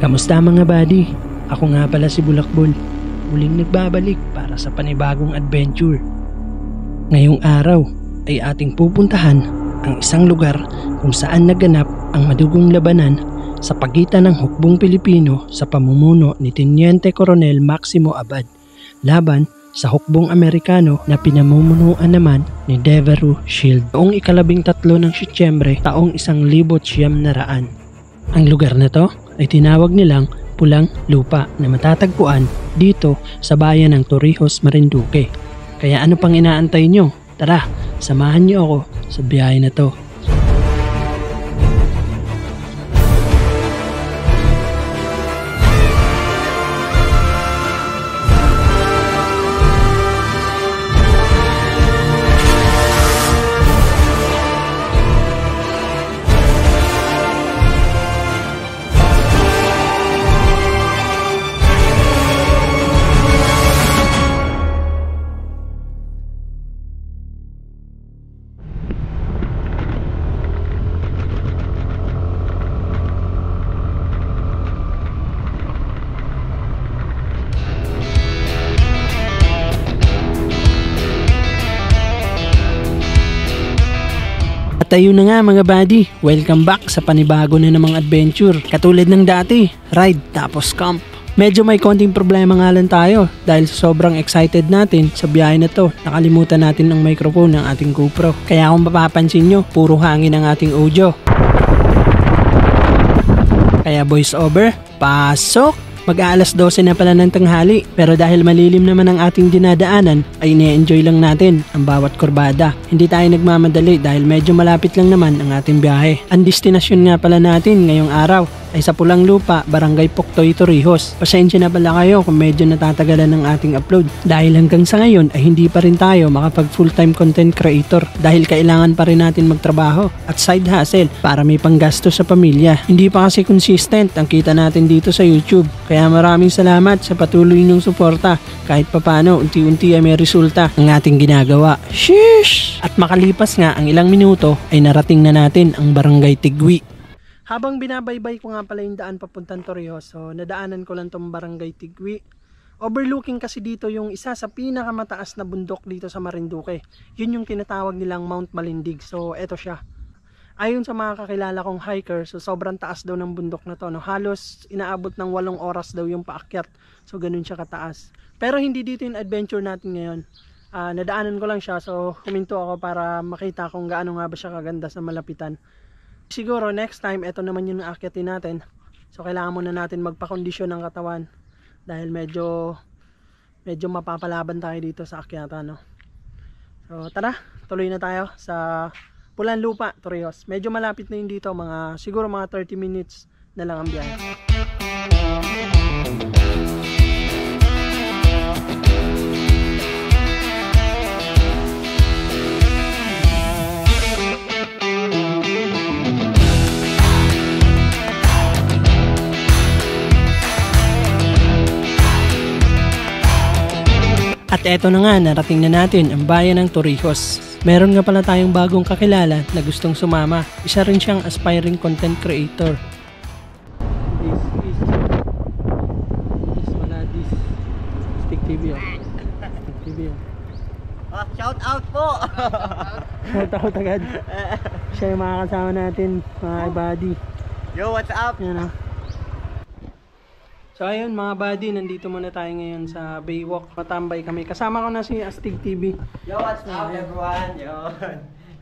Kamusta mga buddy? Ako nga pala si Bulakbol, muling nagbabalik para sa panibagong adventure. Ngayong araw ay ating pupuntahan ang isang lugar kung saan naganap ang madugong labanan sa pagitan ng hukbong Pilipino sa pamumuno ni Teniente Coronel Maximo Abad laban sa hukbong Amerikano na pinamumunuan naman ni Devereux Shield noong 13 ng Setyembre taong 1900. Ang lugar na to ay tinawag nilang Pulang Lupa na matatagpuan dito sa bayan ng Torrijos, Marinduque. Kaya ano pang inaantay nyo? Tara, samahan nyo ako sa biyahe na to. At ayun na nga mga buddy, welcome back sa panibago na namang adventure. Katulad ng dati, ride tapos camp. Medyo may konting problema nga lang tayo dahil sobrang excited natin sa biyahe na to. Nakalimutan natin ang microphone ng ating GoPro. Kaya kung mapapansin nyo, puro hangin ang ating audio. Kaya voice over, pasok! Mag-aalas 12 na pala ng tanghali pero dahil malilim naman ang ating dinadaanan ay ine-enjoy lang natin ang bawat kurbada. Hindi tayo nagmamadali dahil medyo malapit lang naman ang ating biyahe. Ang destinasyon nga pala natin ngayong araw ay sa Pulang Lupa, Barangay Puktoy, Torrijos. Pasensya na pala kayo kung medyo natatagalan ng ating upload dahil hanggang sa ngayon ay hindi pa rin tayo makapag full-time content creator dahil kailangan pa rin natin magtrabaho at side hustle para may panggasto sa pamilya. Hindi pa kasi consistent ang kita natin dito sa YouTube. Kaya maraming salamat sa patuloy niyong suporta. Kahit papano, unti-unti ay may resulta ang ating ginagawa. Sheesh! At makalipas nga ang ilang minuto ay narating na natin ang Barangay Tigwi. Habang binabaybay ko nga pala yung daan papuntang Torrijos, so nadaanan ko lang tong Barangay Tigwi. Overlooking kasi dito yung isa sa pinakamataas na bundok dito sa Marinduque. Yun yung tinatawag nilang Mount Malindig. So eto siya. Ayon sa mga kakilala kong hiker, so sobrang taas daw ng bundok na to. No? Halos inaabot ng 8 oras daw yung paakyat. So ganun siya kataas. Pero hindi dito yung adventure natin ngayon. Nadaanan ko lang siya, so huminto ako para makita kung gaano nga ba siya kaganda sa malapitan. Siguro next time, ito naman yung aakyatin natin. So kailangan muna natin magpakondisyon ng katawan. Dahil medyo mapapalaban tayo dito sa akyatan. No? So tara, tuloy na tayo sa Pulang Lupa, Torrijos. Medyo malapit na yun dito, siguro mga 30 minutes na lang ang biyahe. At eto na nga, narating na natin ang bayan ng Torrijos. Meron nga pala tayong bagong kakilala na gustong sumama. Isa rin siyang aspiring content creator. Stick TV oh. Stick TV oh. Shout out po! Shout out agad. Siya yung makakasama natin, mga buddy. Yo, what's up? Yan oh. So ayun mga buddy, nandito muna tayo ngayon sa Baywalk. Matambay kami. Kasama ko na si Astig TV. Yo, what's up everyone? Yo.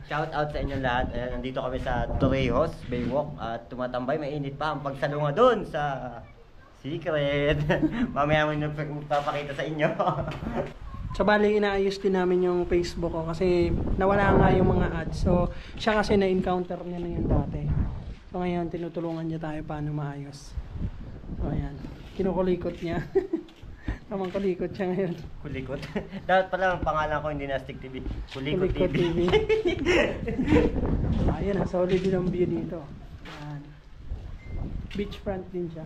Shout out sa inyo lahat. Ayan, nandito kami sa Torrijos, Baywalk. At tumatambay, mainit pa ang pagsalunga doon sa secret. Mamaya mo nagpapakita sa inyo. So bali, inaayos din namin yung Facebook ko kasi nawala nga yung mga ads. So siya kasi na-encounter niya na yun dati. So ngayon, tinutulungan niya tayo paano maayos. So ayan. Kinukulikot niya. Tamang kulikot siya ngayon. Kulikot? Dapat pala ang pangalan ko hindi na Stick TV. Kulikot TV. Ayan, solid din ang view dito. Ayan. Beachfront din siya.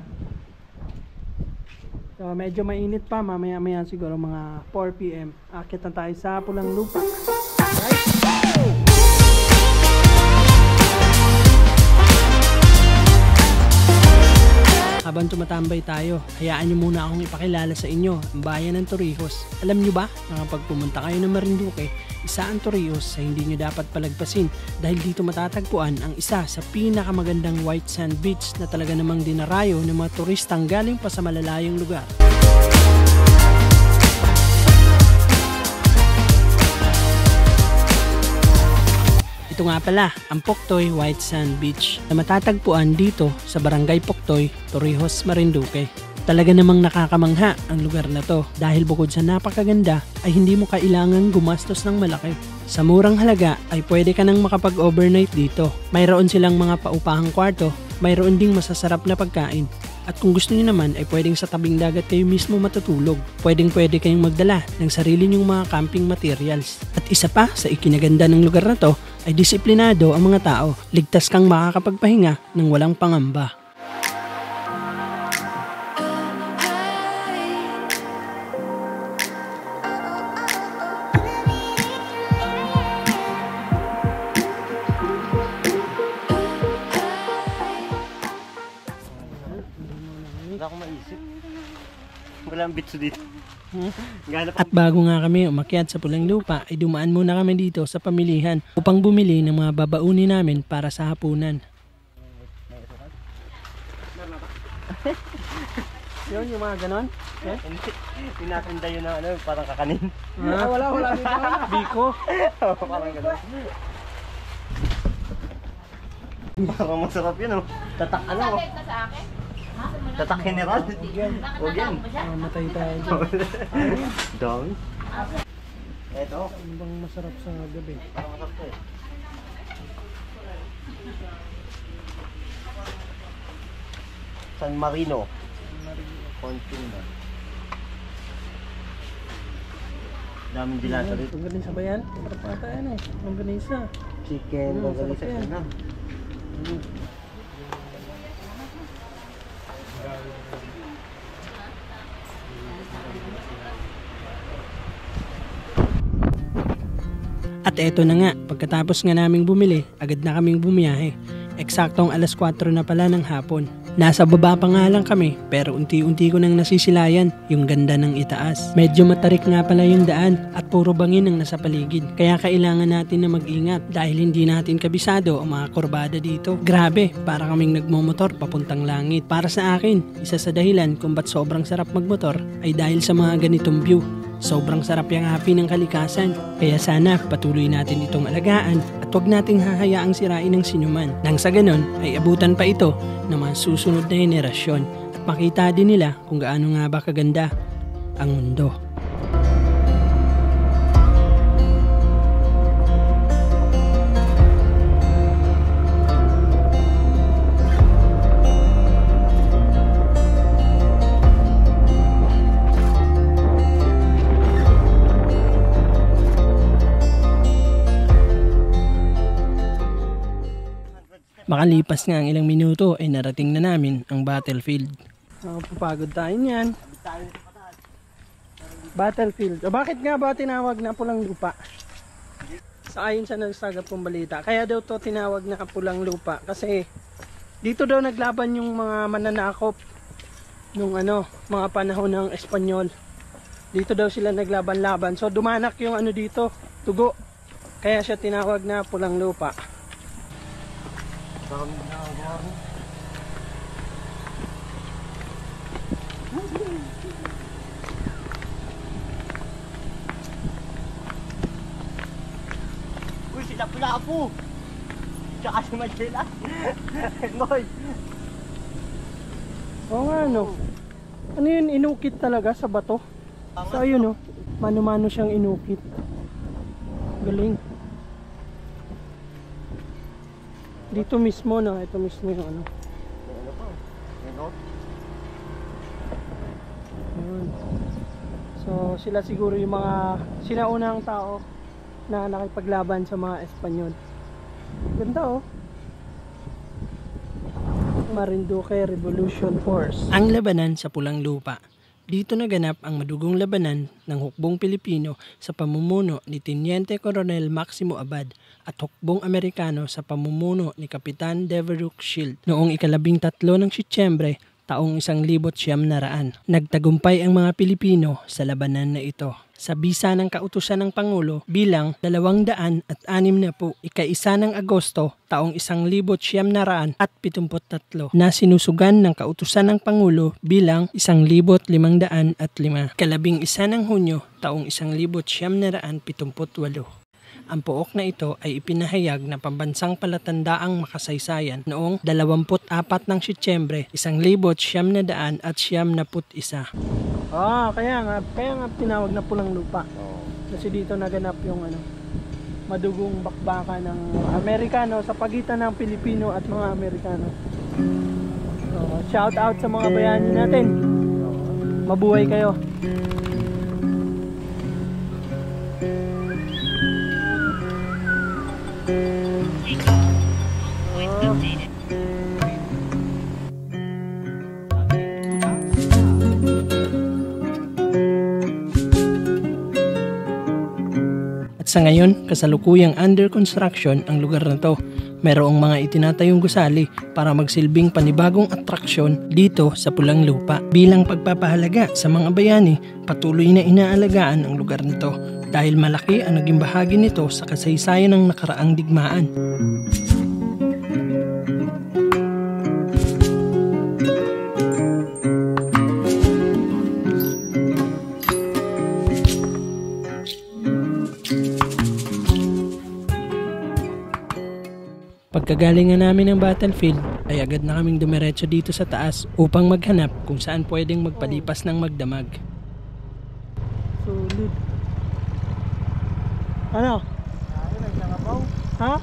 So medyo mainit pa. Mamaya siguro mga 4 PM. Akit na tayo sa Pulang Lupa. Right? habang tumatambay tayo, hayaan nyo muna akong ipakilala sa inyo ang bayan ng Torrijos. Alam nyo ba na kapag pumunta kayo ng Marinduque, isa ang Torrijos sa hindi nyo dapat palagpasin dahil dito matatagpuan ang isa sa pinakamagandang white sand beach na talaga namang dinarayo ng mga turistang galing pa sa malalayong lugar. Ito nga pala, ang Poktoy White Sand Beach na matatagpuan dito sa Barangay Poktoy, Torrijos, Marinduque. Talaga namang nakakamangha ang lugar na to dahil bukod sa napakaganda ay hindi mo kailangang gumastos ng malaki. Sa murang halaga ay pwede ka nang makapag-overnight dito. Mayroon silang mga paupahang kwarto, mayroon ding masasarap na pagkain. At kung gusto niyo naman ay pwedeng sa tabing dagat kayo mismo matutulog. Pwede kayong magdala ng sarili niyong mga camping materials. At isa pa sa ikinaganda ng lugar na to ay disiplinado ang mga tao. Ligtas kang makakapagpahinga ng walang pangamba. Wala akong maisip. Walang bitso dito. At bago nga kami umakyat sa Pulang Lupa ay dumaan muna kami dito sa pamilihan upang bumili ng mga babaunin namin para sa hapunan. Yun, yung mga ganon? Yeah? Tinatanda yun na parang kakanin. Wala dito. Biko. Parang ganon. Parang masarap yun Tatak Tatak general. Huwag yan. Matay tayo dyan. Dong. Eto. Ano bang masarap sa gabi? Parang masarap to San Marino. Konting na. Daming dilata dito. Longganisa ba yan? Parang ata yan Longganisa. Chicken, longganisa yan. na. At eto na nga, pagkatapos nga naming bumili, agad na kaming bumiyahe. Eksaktong alas 4 na pala ng hapon. Nasa baba pa nga lang kami, pero unti-unti ko nang nasisilayan yung ganda ng itaas. Medyo matarik nga pala yung daan at puro bangin ang nasa paligid. Kaya kailangan natin na mag-ingat dahil hindi natin kabisado ang mga kurbada dito. Grabe, para kaming nagmomotor papuntang langit. Para sa akin, isa sa dahilan kung ba't sobrang sarap magmotor ay dahil sa mga ganitong view. Sobrang sarap yung happy ng kalikasan. Kaya sana patuloy natin itong alagaan at huwag nating hahayaang sirain ng sinuman. Nang sa ganon ay abutan pa ito ng mga susunod na henerasyon at makita din nila kung gaano nga ba kaganda ang mundo. Makalipas nga ang ilang minuto ay narating na namin ang battlefield. Nakapapagod tayo niyan. Battlefield. O bakit nga ba tinawag na Pulang Lupa? Sa ayon sa nagsagap kong balita. Kaya daw to tinawag na Pulang Lupa. Kasi dito daw naglaban yung mga mananakop nung mga panahon ng Espanyol. Dito daw sila naglaban-laban. So dumanak yung dito, tugo. Kaya siya tinawag na Pulang Lupa. Uy, sila pula po. Tsaka si Magela. Ngoy. Oo nga ano yun, inukit talaga sa bato. So ayun mano-mano siyang inukit. Galing. Dito mismo ito mismo yung Ano pa? Ayun. So sila siguro yung mga sinaunang tao na nakipaglaban sa mga Espanyol. Ganda Marinduque Revolution Force. Ang labanan sa Pulang Lupa. Dito naganap ang madugong labanan ng hukbong Pilipino sa pamumuno ni Teniente Coronel Maximo Abad at hukbong Amerikano sa pamumuno ni Kapitan Devereux Shield noong 13 ng Setyembre taong 1900. Nagtagumpay ang mga Pilipino sa labanan na ito. Sa bisa ng kautusan ng Pangulo bilang 260 ika-1 ng Agosto taong 1973 na sinusugan ng kautusan ng Pangulo bilang 1505 ika-11 ng Hunyo taong 1978. Ang pook na ito ay ipinahayag na pambansang palatandaang makasaysayan noong 24 ng Setyembre 1971. Kaya nga tinawag na pulang lupa. Kasi dito naganap yung madugong bakbakan ng Amerikano sa pagitan ng Pilipino at mga Amerikano. Shout out sa mga bayani natin. Mabuhay kayo. At sa ngayon, kasalukuyang under construction ang lugar na to. Mayroong mga itinatayong gusali para magsilbing panibagong atraksyon dito sa Pulang Lupa. Bilang pagpapahalaga sa mga bayani, patuloy na inaalagaan ang lugar nito dahil malaki ang naging bahagi nito sa kasaysayan ng nakaraang digmaan. Pagkagalingan namin ng battlefield ay agad na kaming dumiretso dito sa taas upang maghanap kung saan pwedeng magpalipas ng magdamag. Solid. Ano? May kalabaw. Ha?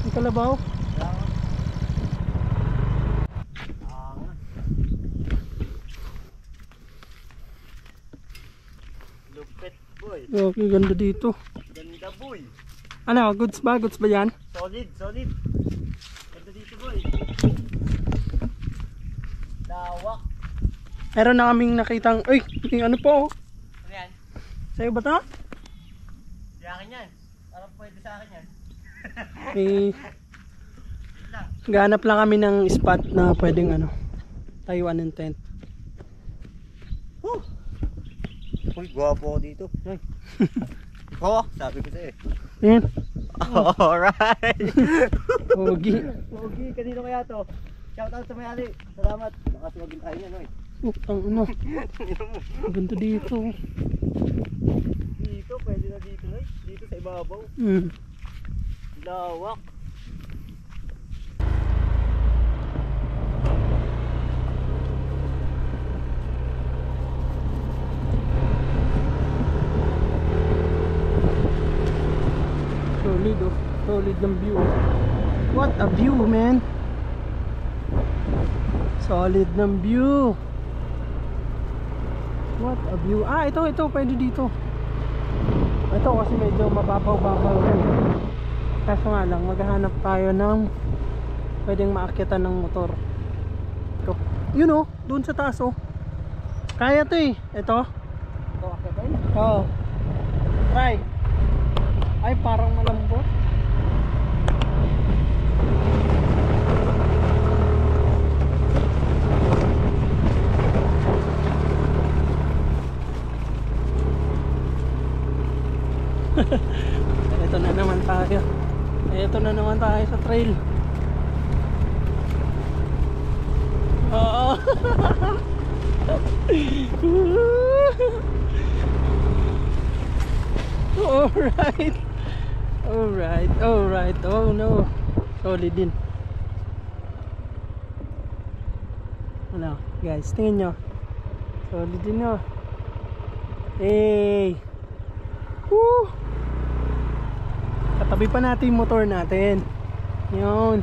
May kalabaw? Lupit boy. Okay, ganda dito. Ganda boy. Ano, goods ba? Goods ba yan? Solid. Ganda dito boy. Lawak. Meron na kaming nakitang, uy, ano po? Ano yan? Sa'yo ba to? Di akin yan. Parang pwede sa akin yan. Ganap lang kami ng spot na pwedeng tayuan ng tent. Uy, gwapo ako dito. Sabi ko sa'yo. Yan. Alright. Pogi. Kanino kaya to? Shout out sa may-ari. Salamat. Nakasuwagin tayo niya, Noy. Ang ganda dito. Dito, pwede na dito, Noy. Dito sa ibabaw. Lawak. Solid ng view. What a view, man. Solid ng view. What a view. Ito pwede dito. Ito kasi medyo mababaw-babaw. Kaso nga lang, maghahanap tayo ng pwedeng maakyatan ng motor. Ito. Yun doon sa taas Kaya to eh. Ito. Ito, akyatin? Oo. Try. Ay, parang malambot. Ito na naman tayo. Ito na naman tayo sa trail. Oo. Alright. Oh no. Solid din. Ano, guys, tingin nyo. Solid din Hey. Woo. Katabi pa natin yung motor natin. Yun.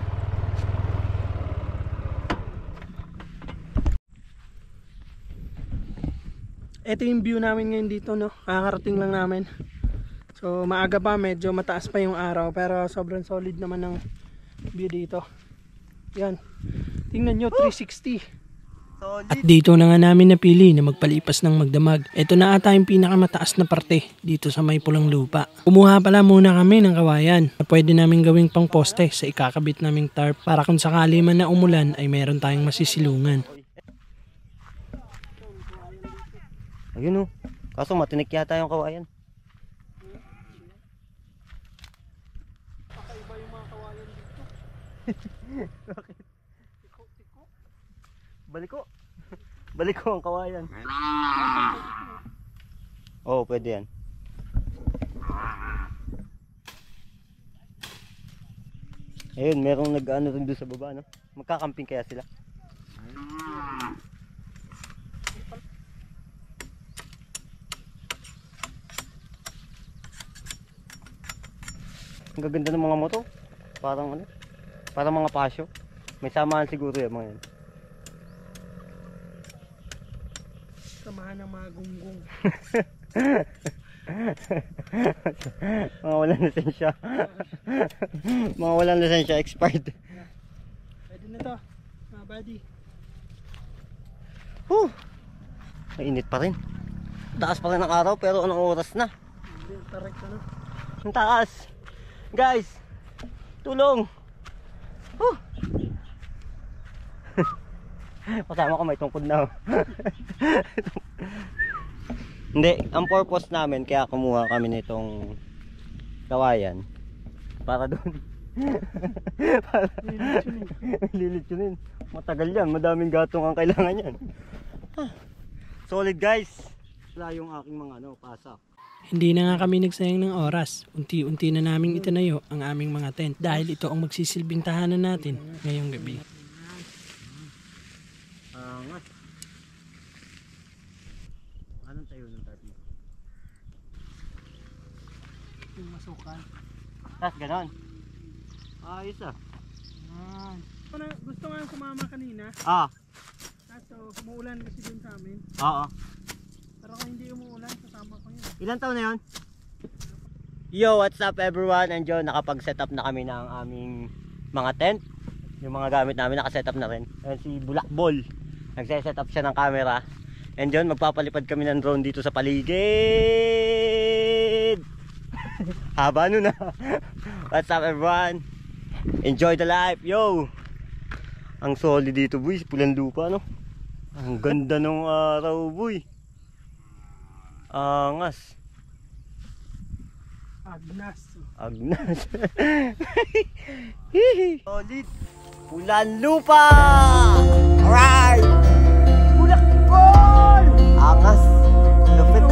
Ito yung view namin ngayon dito, kakarating lang namin. So maaga pa, medyo mataas pa yung araw, pero sobrang solid naman ng view dito. Yan. Tingnan nyo, 360. At dito na nga namin napili na magpalipas ng magdamag. Ito na ata yung pinakamataas na parte dito sa may pulang lupa. Kumuha pala muna kami ng kawayan na pwede namin gawing pang poste sa ikakabit naming tarp para kung sakali man na umulan ay meron tayong masisilungan. Ayun oh. Kaso matinik yata yung kawayan. Kakaiba yung mga kawayan dito. Bakit? Balik ko ang kawayan. Oo, pwede yan. Ayun, merong nag-ano rin doon sa baba, no? Magkakamping kaya sila? Ang gaganda ng mga moto. Parang ano? Parang mga pasyo. May samaan siguro yung mga yan. Samahan ng mga gunggong. Mga walang lisensya. Mga walang lisensya expired. Pwede na to, mga buddy. Mainit pa rin. Taas pa rin ang araw pero anong oras na? Hindi, tarik ka na. Ang taas. Guys, tulong. Kasama ko may tungkod na. Hindi, ang purpose namin kaya kumuha kami nitong kawayan para doon. Para lilitsunin. Matagal yan, madaming gatong ang kailangan yan. Solid guys. Wala yung aking mga pasak. Hindi na nga kami nagsayang ng oras. Unti-unti na naming itinayo ang aming mga tent dahil ito ang magsisilbing tahanan natin ngayong gabi. Angat. Anong tayo ng tarp mo? Yung masukan. Tas ganon. Ayos ah. Gusto nga sumama kanina. Kaso umuulan kasi dun sa amin. Oo. Pero kung hindi umuulan, kasama ko yun. Ilan taon na yun? Yo, what's up everyone? Andiyo, nakapag-set up na kami ng aming mga tent. Yung mga gamit namin nakaset up na rin. Ayan si Bulakbol. Nagse-set up siya ng camera. And yun, magpapalipad kami ng drone dito sa paligid. Haba nun ah. What's up everyone? Enjoy the life, yo! Ang solid dito boy, pulang lupa no? Ang ganda ng araw boy. Angas. Agnas. Solid. Pulang lupa! Alright! Bulakbol! Angas. Lupit.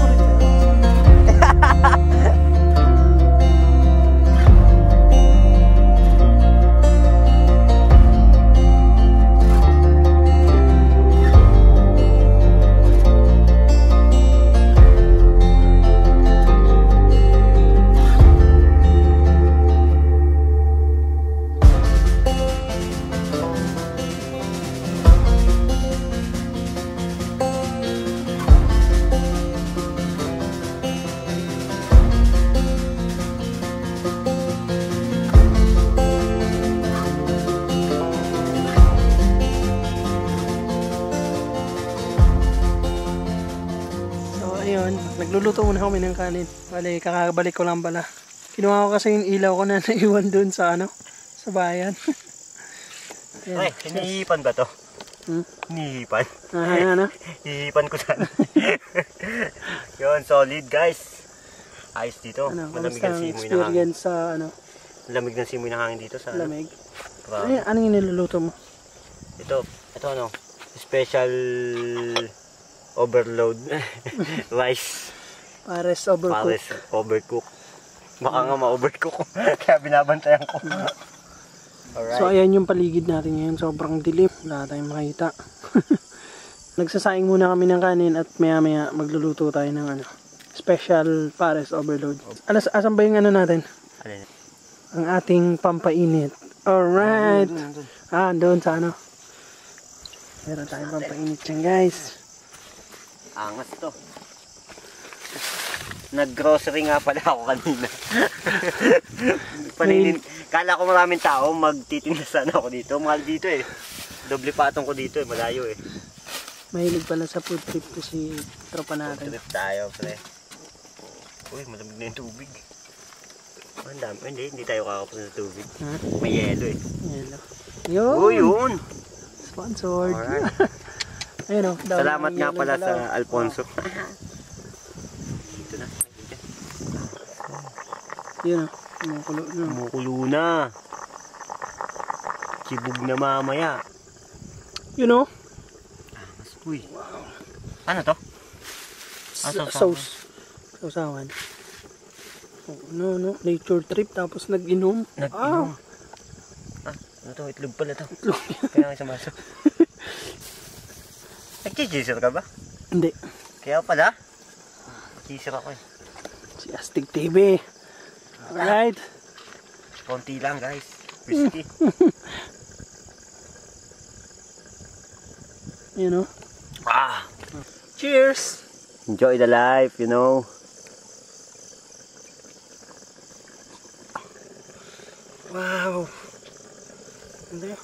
Nagluluto muna kami ng kanin. Bale, kakabalik ko lang pala. Kinuha ko kasi yung ilaw ko na naiwan dun sa sa bayan. Ay, hinihipan ba to? Hinihipan? Ano? Hihipan ko saan. Yun, solid guys. Ayos dito. Malamig ang simoy ng hangin. Sa Malamig ng simoy ng hangin dito sa lamig. Ay, anong niluluto mo? Ito special overload rice. Pares overcook. Baka nga ma-overcook. Kaya binabantayan ko. Alright. So ayan yung paligid natin ngayon. Sobrang dilim. Wala tayong makita. Nagsasaing muna kami ng kanin at maya maya magluluto tayo ng special pares overload. Asan ba yung natin? Alin? Ang ating pampainit. Alright. Doon sa meron tayong pampainit dyan guys. Angas to. Nag-grocery nga pala ako kanina. Kala ko maraming tao, magtitinda sana ako dito. Mahal dito eh. Doble patong ko dito eh, malayo eh. Mahilig pala sa food trip to si tropa natin. Trip tayo, pre. Uy, malamig na yung tubig. Ang dami. Hindi tayo kakapunta sa tubig. Ha? May yelo eh. Yelo. Yun! Oh, yun! Sponsored. Alright. Ayun o. Salamat nga pala sa Alfonso. Dito na. Yun o. Kumukulo na. Kumukulo na. Sibog na mamaya. Yun o. Mas uy. Ano to? Sauce. Sausawan. Oh, no. Nature trip tapos nag-inom. Nag-inom. Ano to? Itlog pala to. Kaya nga sa maso. Nag-cheeser ka ba? Hindi. Kaya pala? Cheeser ako eh. Si Astig TV. Alright. Konti lang guys. Whiskey. You know. Ah! Cheers! Enjoy the life, you know. Wow. Hindi.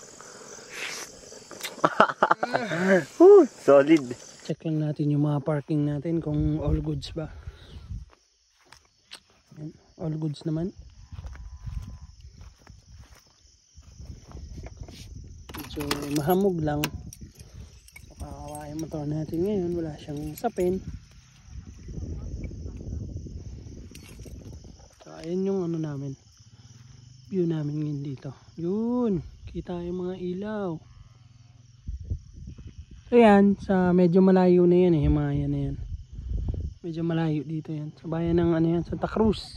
Solid. Check lang natin yung mga parking natin kung all goods ba. Ayan, all goods naman. Medyo mahamog lang. Makakawa yung motor natin ngayon. Wala siyang sapin. So, ayan yung ano namin. View namin ngayon dito. Yun. Kita yung mga ilaw. Ayan, sa medyo malayo na yan eh, Himaya na yan. Medyo malayo dito yan. Sa bayan ng ano yan, Santa Cruz.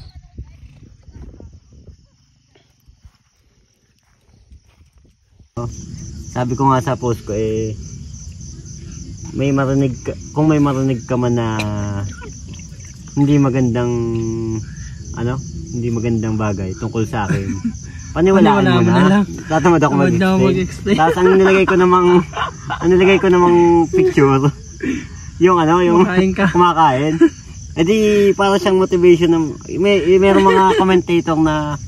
Sabi ko nga sa post ko eh, may marinig ka, kung may marinig ka man na hindi magandang bagay tungkol sa akin. Paniwalaan mo na. Tatamad ako mag-explain. Tapos ang nilagay ko namang picture. yung kumakain. E di para siyang motivation ng mayroong mga commentator na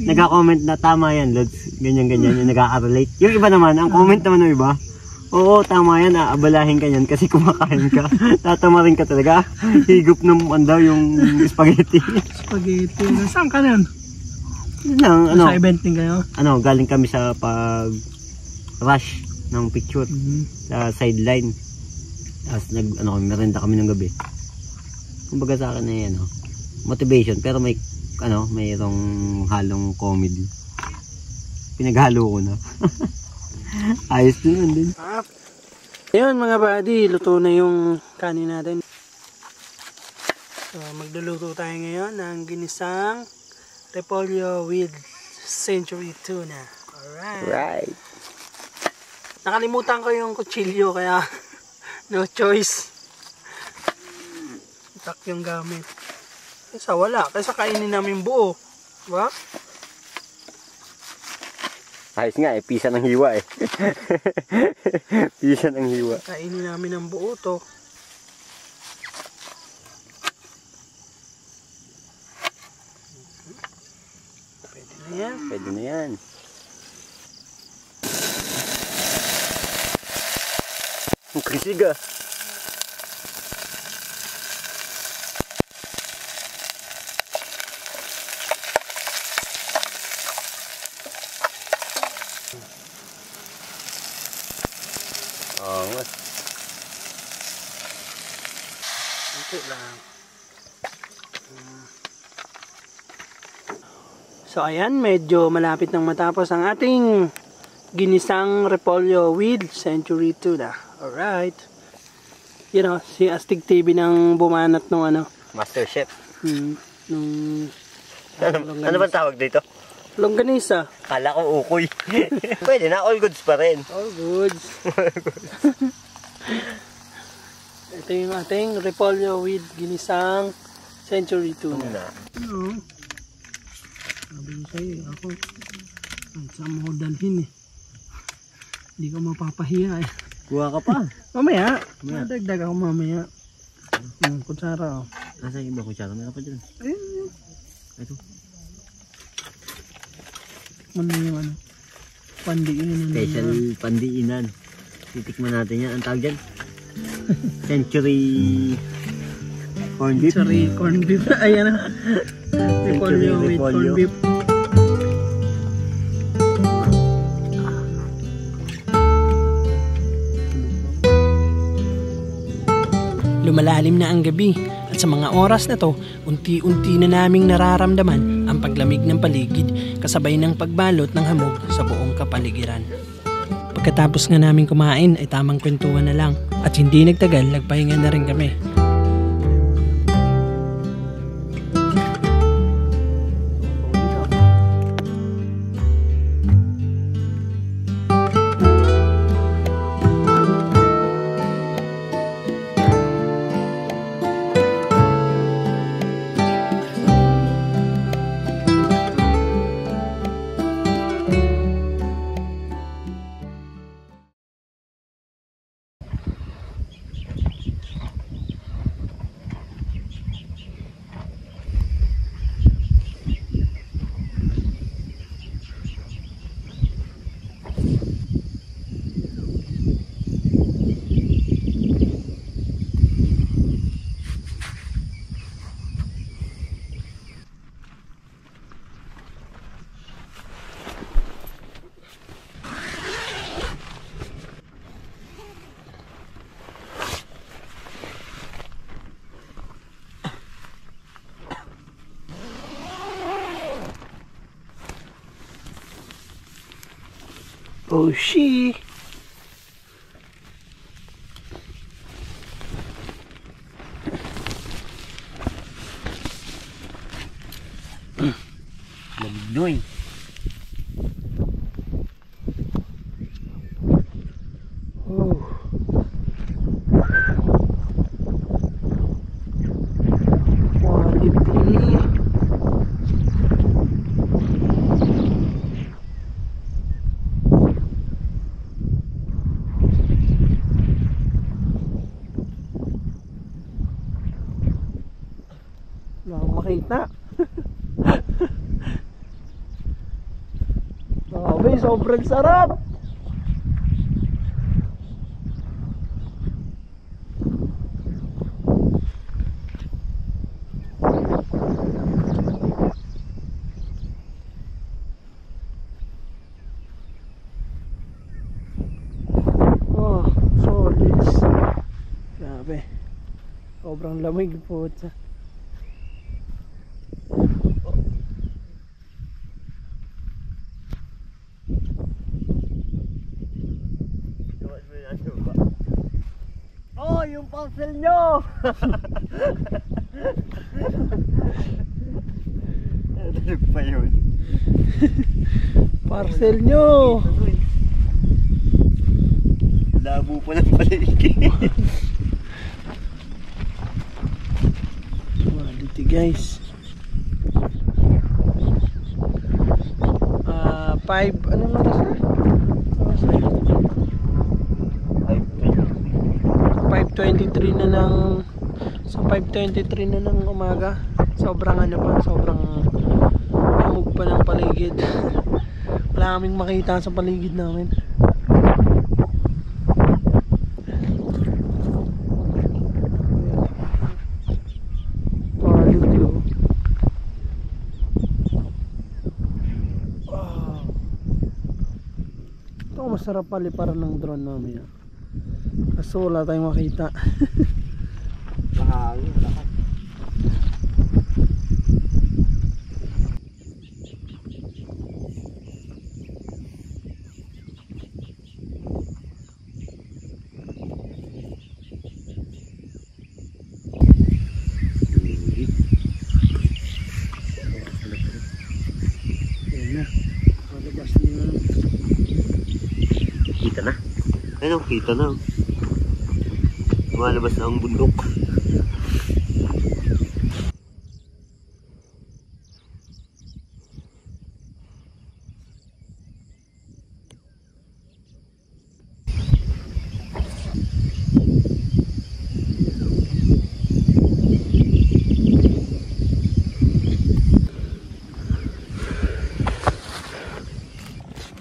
nagka-comment na tama yan, Lods. Ganyan yung nagka-relate. Yung iba naman, ang comment naman ng iba, oo, tama yan, aabalahin ka yan kasi kumakain ka. Tatama rin ka talaga. Higop ng yung spaghetti. Spaghetti. Saan ka nun? Sa event din kayo? Galing kami sa pag-rush ng picture sa sideline. Tapos merenda kami ng gabi. Kumbaga sa akin na motivation, pero mayroong halong comedy. Pinaghalo ko na. Ayos din. Ayun mga buddy, luto na yung kanin natin. So, magluluto tayo ngayon ng ginisang repolyo with century tuna. Alright. Right. Nakalimutan ko yung kutsilyo kaya no choice. Tak yung gamit. Kaysa wala. Kaysa kainin namin buo. Diba? Ayos nga pisa ng hiwa eh. Pisa ng hiwa. Kainin namin ng buo to. Pwede na yan. Ang krisig ah. Ito lang. So ayan, medyo malapit nang matapos ang ating ginisang repolyo with century tuna. Alright. Si Astig TV nang bumanat nung Master Chef. Ano bang tawag dito? Longganisa. Kala ko ukoy. Pwede na, all goods pa rin. All goods. Ito yung ating repolyo with ginisang century tuna. Sabi ko sa'yo, ako saan mo dalhin eh. Hindi ko mapapahiya eh. Kuha ka pa. Mamaya. Madagdag ako mamaya. Kutsara oh. Nasa iba kutsara? Meron pa dyan. Ayun. Ito. Tikman mo yung pandiinan. Special pandiinan. Titikman natin yan. Ang tawag dyan? Century corn beef. Sorry, corn beef. Ayan na. Repolyo with corn beef. Lumalalim na ang gabi at sa mga oras na to, unti-unti na naming nararamdaman ang paglamig ng paligid kasabay ng pagbalot ng hamog sa buong kapaligiran. Pagkatapos nga namin kumain ay tamang kwentuhan na lang at hindi nagtagal nagpahinga na rin kami. Oh, she. Lamnoy. Oh. Quality. Wala akong makita. Sabi, sobrang sarap. Oh, solids. Grabe. Sobrang lamig po. Oh, yung parcel nyo! Ano pa yun? Parcel nyo! Labo pa ng paligid. Quality guys. 5, ano na nasa? 5:23 na ng sa 5:23 na ng umaga. Sobrang ano pa, sobrang hamog pa ng paligid. Wala kaming makita sa paligid namin. Quality oh. Wow. Ito masarap paliparan ng drone mamaya. Kaso wala tayong makita. Mahangin lahat. Ayan na. Palabas na. Kita na. Ayun, kita na. Lumalabas na ang bundok.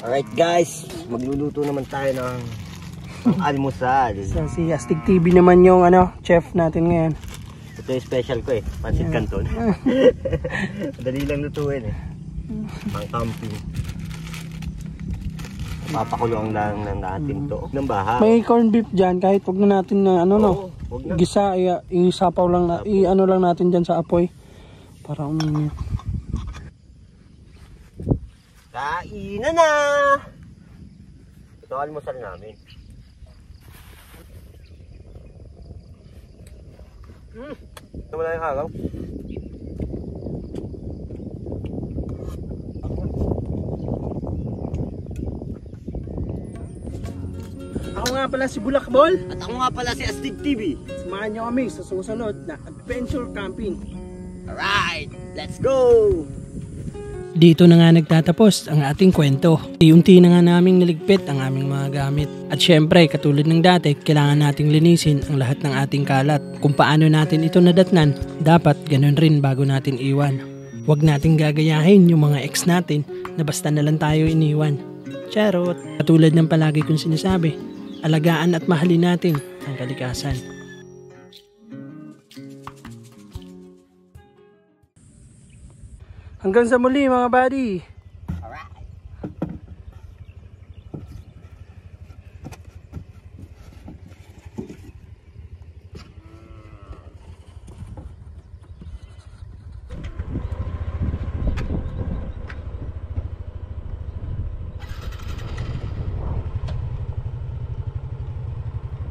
Alright guys, magluluto naman tayo ng Ang almusal. So, si Astig TV naman yung chef natin ngayon. Ito yung special ko Pansit Canton. Dali lang lutuin Pang camping. Papakulong lang natin to ng baha. May corn beef dyan, kahit wag na natin na wag na. gisa, isapaw lang na, lang natin dyan sa apoy. Para uminit. Kainan na! Ito almusal namin. Ito wala yung hagaw. Ako nga pala si Bulakbol. At ako nga pala si Astig TV. Samahan niyo kami sa susunod na adventure camping. Alright, let's go! Dito na nga nagtatapos ang ating kwento. Unti-unti na nga naming niligpit ang aming mga gamit. At syempre, katulad ng dati, kailangan nating linisin ang lahat ng ating kalat. Kung paano natin ito nadatnan, dapat ganun rin bago natin iwan. Huwag nating gagayahin yung mga ex natin na basta na lang tayo iniwan. Charot! Katulad ng palagi kong sinasabi, alagaan at mahalin natin ang kalikasan. Hanggang sa muli mga buddy. Alright.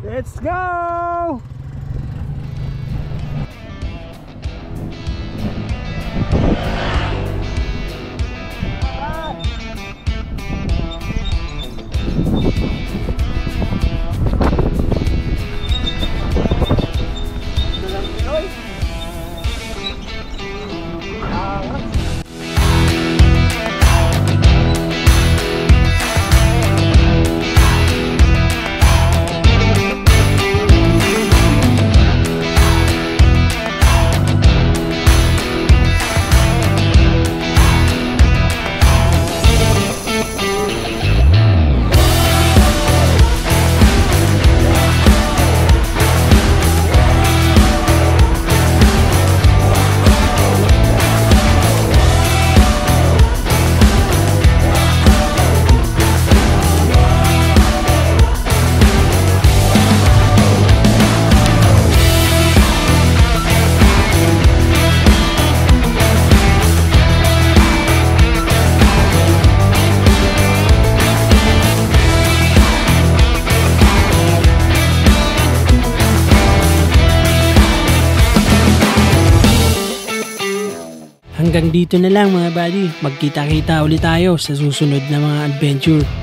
Let's go! Hanggang dito na lang mga buddy. Magkita-kita ulit tayo sa susunod na mga adventure.